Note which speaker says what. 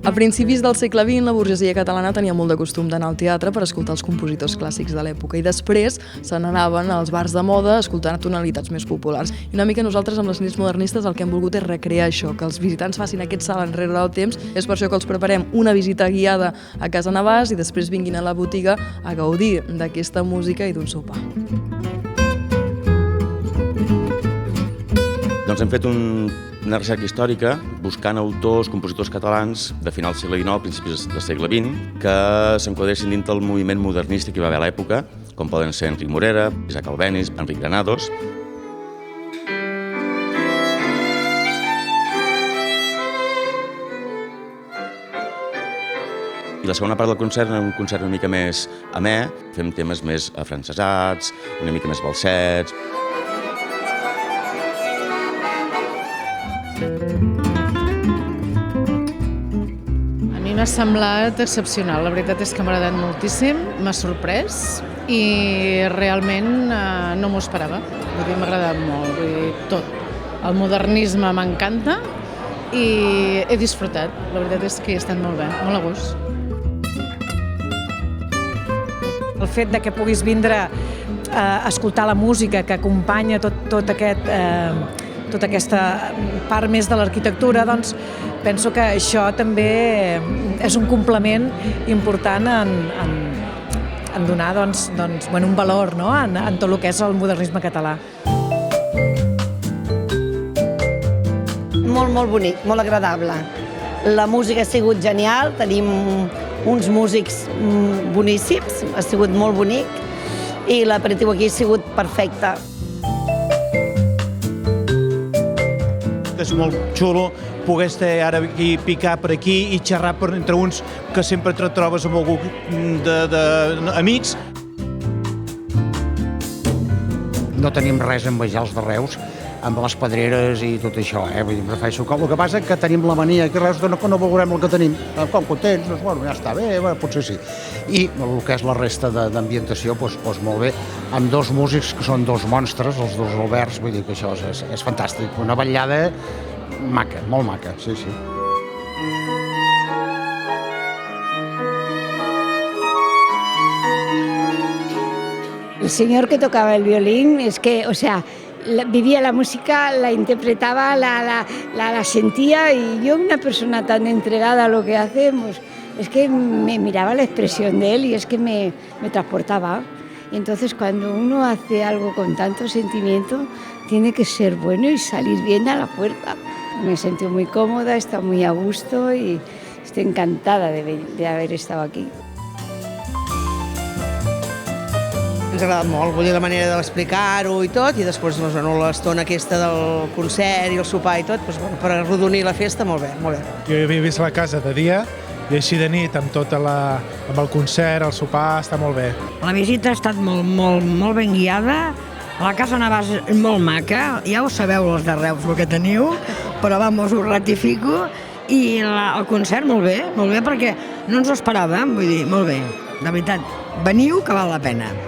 Speaker 1: A principis del segle XX, la burgesia catalana tenia molt de costum d'anar al teatre per escoltar els compositors clàssics de l'època i després se n'anaven als bars de moda escoltant tonalitats més populars. I una mica nosaltres amb les nits modernistes el que hem volgut és recrear això, que els visitants facin aquest salt enrere del temps. És per això que els preparem una visita guiada a Casa Navàs i després vinguin a la botiga a gaudir d'aquesta música i d'un sopar.
Speaker 2: Doncs hem fet una recerca històrica buscant autors, compositors catalans de final del segle XIX, principis del segle XX, que s'enquadressin dins del moviment modernista que hi va haver a l'època, com poden ser Enric Morera, Isaac Albéniz, Enric Granados. I la segona part del concert era un concert una mica més amè, fem temes més afrancesats, una mica més balsets.
Speaker 3: A mi m'ha semblat excepcional, la veritat és que m'ha agradat moltíssim, m'ha sorprès i realment no m'ho esperava. Vull dir, m'ha agradat molt, vull dir, tot. El modernisme m'encanta i he disfrutat. La veritat és que he estat molt bé, molt a gust.
Speaker 4: El fet de que puguis vindre a escoltar la música que acompanya tota aquesta part més de l'arquitectura, doncs penso que això també és un complement important en donar un valor, no? en tot el que és el modernisme català.
Speaker 5: Molt bonic, molt agradable. La música ha sigut genial, tenim uns músics boníssims, ha sigut molt bonic i l'aperitiu aquí ha sigut perfecte.
Speaker 6: És molt xulo poder estar ara aquí, picar per aquí i xerrar entre uns que sempre et trobes amb algú d'amics.
Speaker 7: No tenim res a envejar els de Reus, amb les pedreres i tot això, Vull dir, prefereixo com. El que passa és que tenim la mania aquí a Reus que no valorem el que tenim. Com contents, doncs, bueno, ja està bé, potser sí. I el que és la resta d'ambientació, doncs molt bé, amb dos músics que són dos monstres, els dos Alberts, vull dir que això és fantàstic. Una vetllada maca, molt maca, sí.
Speaker 8: El señor que tocaba el violín es que, vivía la música, la interpretaba, la sentía, y yo, una persona tan entregada a lo que hacemos, es que me miraba la expresión de él y es que me transportaba. Y entonces cuando uno hace algo con tanto sentimiento, tiene que ser bueno y salir bien a la puerta. Me he sentido muy cómoda, he estado muy a gusto y estoy encantada de haber estado aquí.
Speaker 9: Ens ha agradat molt, vull dir, la manera d'explicar-ho i tot, i després l'estona aquesta del concert i el sopar i tot, per arrodonir la festa, molt bé, molt bé.
Speaker 10: Jo havia vist la casa de dia i així de nit, amb el concert, el sopar, està molt bé.
Speaker 11: La visita ha estat molt ben guiada, la Casa Navàs és molt maca, ja ho sabeu els de Reus el que teniu, però vamos, ho ratifico, i el concert molt bé perquè no ens ho esperàvem, vull dir, molt bé, de veritat, veniu que val la pena.